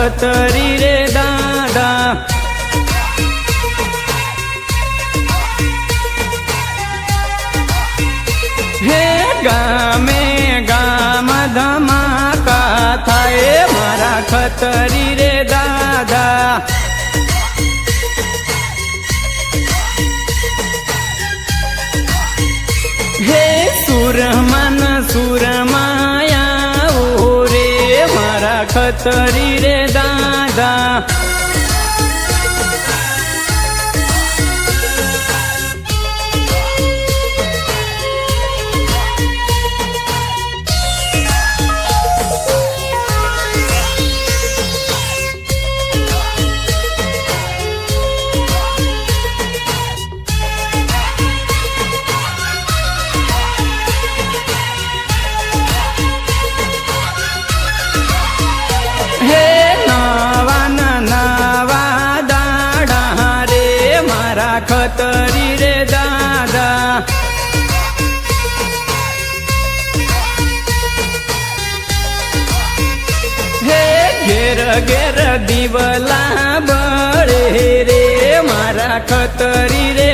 खतरी रे दादा। हे गामे गाम धमाका थाय मारा खतरी रे दादा। हे सुरमन सुरमाया ओ रे मारा खतरी रे दादा। हे नवा नवा दाडा रे मारा खतरी रे दादा। हे घेर घेर दिवला बळे रे मारा खतरी रे